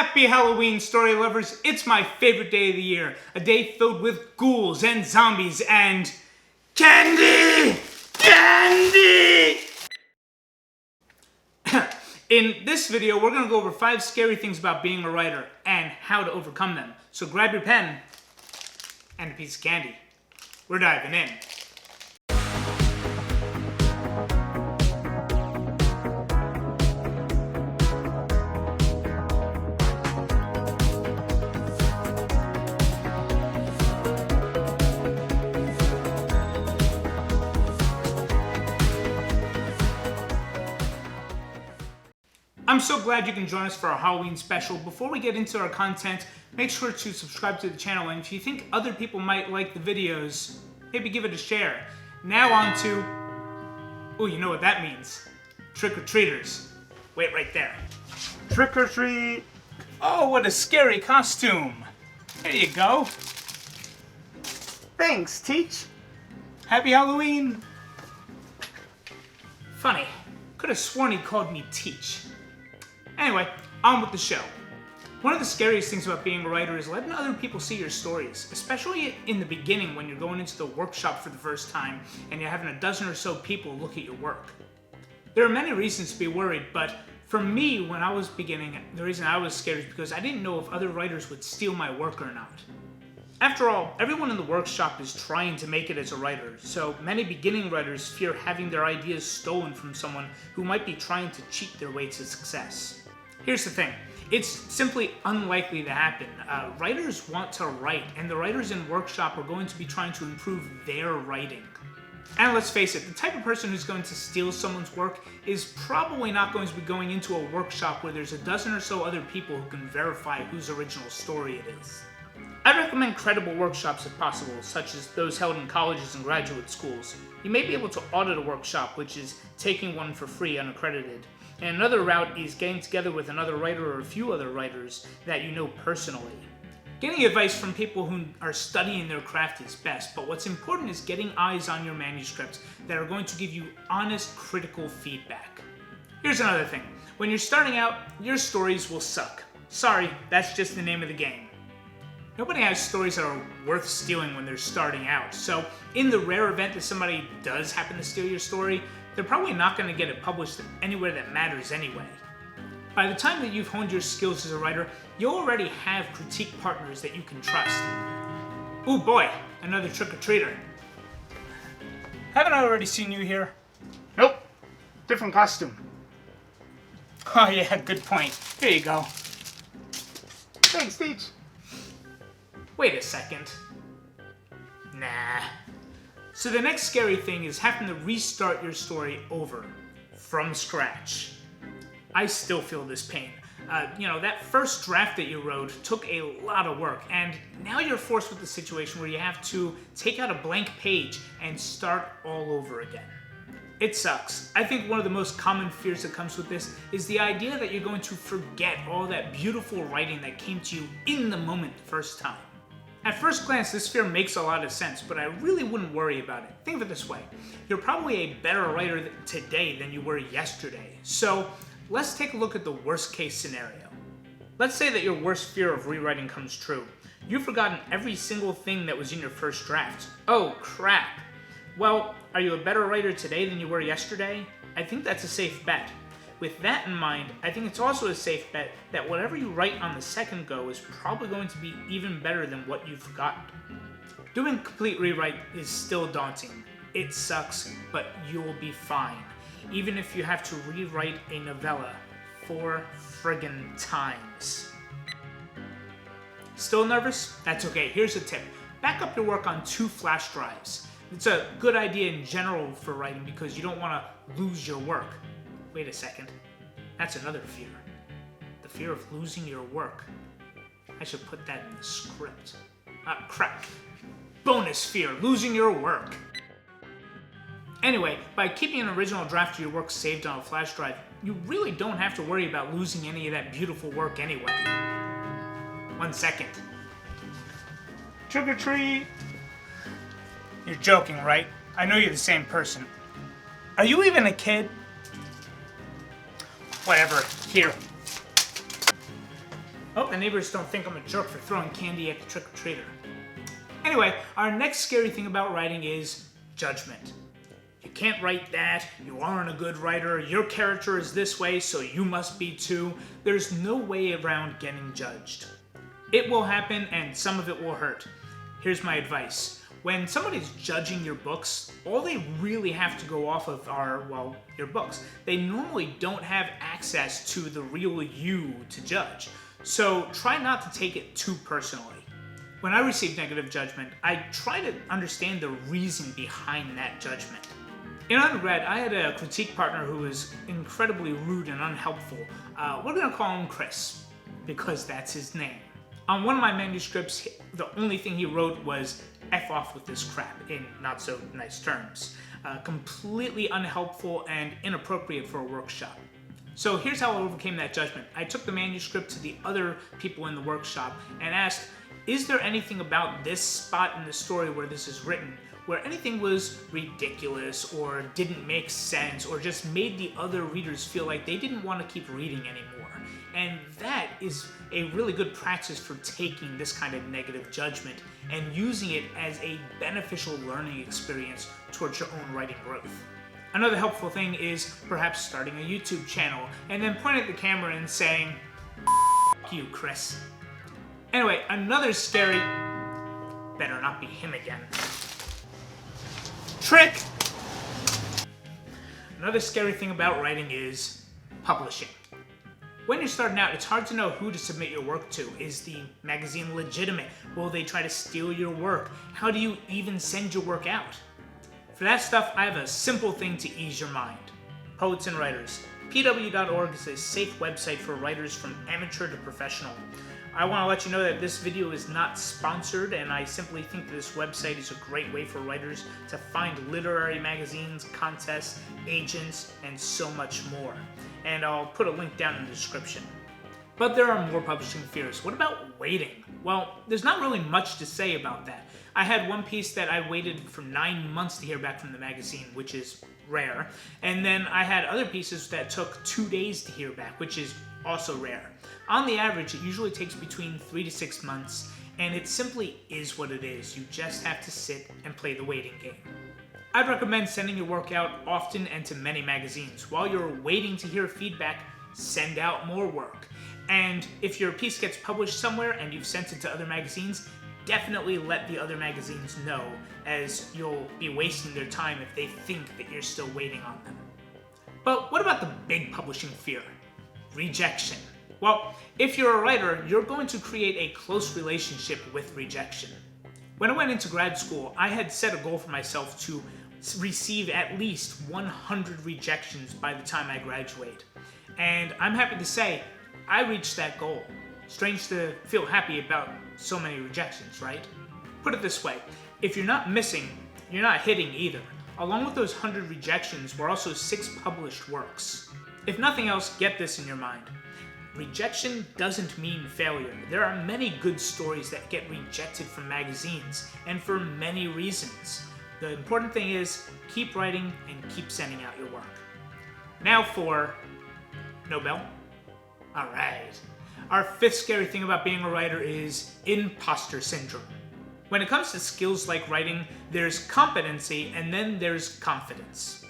Happy Halloween, story lovers. It's my favorite day of the year. A day filled with ghouls and zombies and candy! Candy! In this video, we're going to go over 5 scary things about being a writer and how to overcome them. So grab your pen and a piece of candy. We're diving in. I'm so glad you can join us for our Halloween special. Before we get into our content, make sure to subscribe to the channel, and if you think other people might like the videos, maybe give it a share. Now on to, oh, you know what that means. Trick-or-treaters. Wait right there. Trick-or-treat! Oh, what a scary costume. There you go. Thanks, Teach. Happy Halloween. Funny, could have sworn he called me Teach. Anyway, on with the show. One of the scariest things about being a writer is letting other people see your stories, especially in the beginning when you're going into the workshop for the first time and you're having a dozen or so people look at your work. There are many reasons to be worried, but for me, when I was beginning, the reason I was scared is because I didn't know if other writers would steal my work or not. After all, everyone in the workshop is trying to make it as a writer, so many beginning writers fear having their ideas stolen from someone who might be trying to cheat their way to success. Here's the thing, it's simply unlikely to happen. Writers want to write, and the writers in workshop are going to be trying to improve their writing. And let's face it, the type of person who's going to steal someone's work is probably not going to be going into a workshop where there's a dozen or so other people who can verify whose original story it is. I recommend credible workshops if possible, such as those held in colleges and graduate schools. You may be able to audit a workshop, which is taking one for free unaccredited. And another route is getting together with another writer or a few other writers that you know personally. Getting advice from people who are studying their craft is best, but what's important is getting eyes on your manuscripts that are going to give you honest, critical feedback. Here's another thing. When you're starting out, your stories will suck. Sorry, that's just the name of the game. Nobody has stories that are worth stealing when they're starting out, so in the rare event that somebody does happen to steal your story, they're probably not going to get it published anywhere that matters anyway. By the time that you've honed your skills as a writer, you'll already have critique partners that you can trust. Ooh boy, another trick-or-treater. Haven't I already seen you here? Nope, different costume. Oh yeah, good point. Here you go. Thanks, Teach. Wait a second. Nah. So the next scary thing is having to restart your story over, from scratch. I still feel this pain. That first draft that you wrote took a lot of work, and now you're forced with the situation where you have to take out a blank page and start all over again. It sucks. I think one of the most common fears that comes with this is the idea that you're going to forget all that beautiful writing that came to you in the moment the first time. At first glance, this fear makes a lot of sense, but I really wouldn't worry about it. Think of it this way. You're probably a better writer today than you were yesterday. So let's take a look at the worst case scenario. Let's say that your worst fear of rewriting comes true. You've forgotten every single thing that was in your first draft. Oh crap. Well, are you a better writer today than you were yesterday? I think that's a safe bet. With that in mind, I think it's also a safe bet that whatever you write on the second go is probably going to be even better than what you've forgotten. Doing a complete rewrite is still daunting. It sucks, but you'll be fine. Even if you have to rewrite a novella 4 friggin' times. Still nervous? That's okay, here's a tip. Back up your work on 2 flash drives. It's a good idea in general for writing because you don't want to lose your work. Wait a second, that's another fear. The fear of losing your work. I should put that in the script. Crap. Bonus fear, losing your work. Anyway, by keeping an original draft of your work saved on a flash drive, you really don't have to worry about losing any of that beautiful work anyway. 1 second. Trick or treat. You're joking, right? I know you're the same person. Are you even a kid? Whatever. Here. Hope the neighbors don't think I'm a jerk for throwing candy at the trick-or-treater. Anyway, our next scary thing about writing is judgment. You can't write that, you aren't a good writer, your character is this way, so you must be too. There's no way around getting judged. It will happen, and some of it will hurt. Here's my advice. When somebody's judging your books, all they really have to go off of are, well, your books. They normally don't have access to the real you to judge. So try not to take it too personally. When I receive negative judgment, I try to understand the reason behind that judgment. In undergrad, I had a critique partner who was incredibly rude and unhelpful. We're gonna call him Chris, because that's his name. On one of my manuscripts, the only thing he wrote was F off with this crap, in not so nice terms. Completely unhelpful and inappropriate for a workshop. So here's how I overcame that judgment. I took the manuscript to the other people in the workshop and asked, is there anything about this spot in the story where this is written where anything was ridiculous or didn't make sense or just made the other readers feel like they didn't want to keep reading anymore? And that is a really good practice for taking this kind of negative judgment and using it as a beneficial learning experience towards your own writing growth. Another helpful thing is perhaps starting a YouTube channel and then pointing at the camera and saying, "F you, Chris." Anyway, another scary... better not be him again. Trick! Another scary thing about writing is publishing. When you're starting out, it's hard to know who to submit your work to. Is the magazine legitimate? Will they try to steal your work? How do you even send your work out? For that stuff, I have a simple thing to ease your mind. Poets and Writers. PW.org is a safe website for writers from amateur to professional. I want to let you know that this video is not sponsored, and I simply think that this website is a great way for writers to find literary magazines, contests, agents, and so much more. And I'll put a link down in the description. But there are more publishing fears. What about waiting? Well, there's not really much to say about that. I had one piece that I waited for 9 months to hear back from the magazine, which is rare. And then I had other pieces that took 2 days to hear back, which is also rare. On the average, it usually takes between 3 to 6 months, and it simply is what it is. You just have to sit and play the waiting game. I'd recommend sending your work out often and to many magazines. While you're waiting to hear feedback, send out more work. And if your piece gets published somewhere and you've sent it to other magazines, definitely let the other magazines know, as you'll be wasting their time if they think that you're still waiting on them. But what about the big publishing fear? Rejection. Well, if you're a writer, you're going to create a close relationship with rejection. When I went into grad school, I had set a goal for myself to receive at least 100 rejections by the time I graduate. And I'm happy to say, I reached that goal. Strange to feel happy about so many rejections, right? Put it this way, if you're not missing, you're not hitting either. Along with those 100 rejections were also 6 published works. If nothing else, get this in your mind. Rejection doesn't mean failure. There are many good stories that get rejected from magazines, and for many reasons. The important thing is, keep writing and keep sending out your work. Now for... no bell? Alright. Our 5th scary thing about being a writer is Imposter Syndrome. When it comes to skills like writing, there's competency and then there's confidence.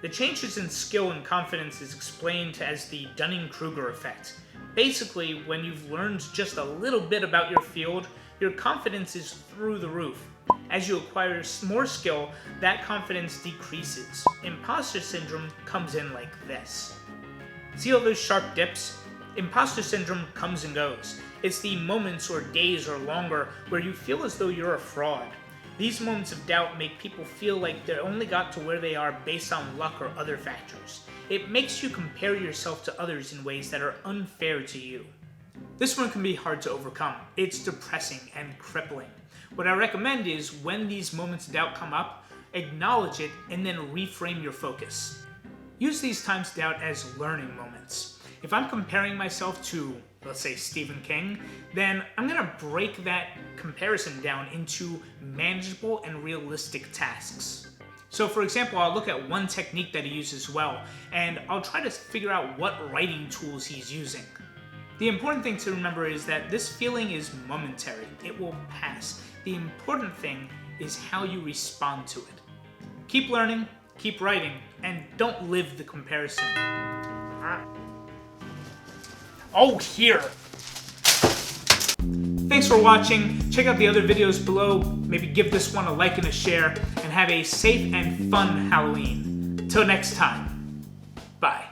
The changes in skill and confidence is explained as the Dunning-Kruger effect. Basically, when you've learned just a little bit about your field, your confidence is through the roof. As you acquire more skill, that confidence decreases. Imposter syndrome comes in like this. See all those sharp dips? Imposter syndrome comes and goes. It's the moments or days or longer where you feel as though you're a fraud. These moments of doubt make people feel like they only got to where they are based on luck or other factors. It makes you compare yourself to others in ways that are unfair to you. This one can be hard to overcome. It's depressing and crippling. What I recommend is when these moments of doubt come up, acknowledge it and then reframe your focus. Use these times of doubt as learning moments. If I'm comparing myself to, let's say, Stephen King, then I'm going to break that comparison down into manageable and realistic tasks. So for example, I'll look at one technique that he uses well, and I'll try to figure out what writing tools he's using. The important thing to remember is that this feeling is momentary. It will pass. The important thing is how you respond to it. Keep learning, keep writing, and don't live the comparison. Oh, here! Thanks for watching. Check out the other videos below. Maybe give this one a like and a share, and have a safe and fun Halloween. Till next time, bye.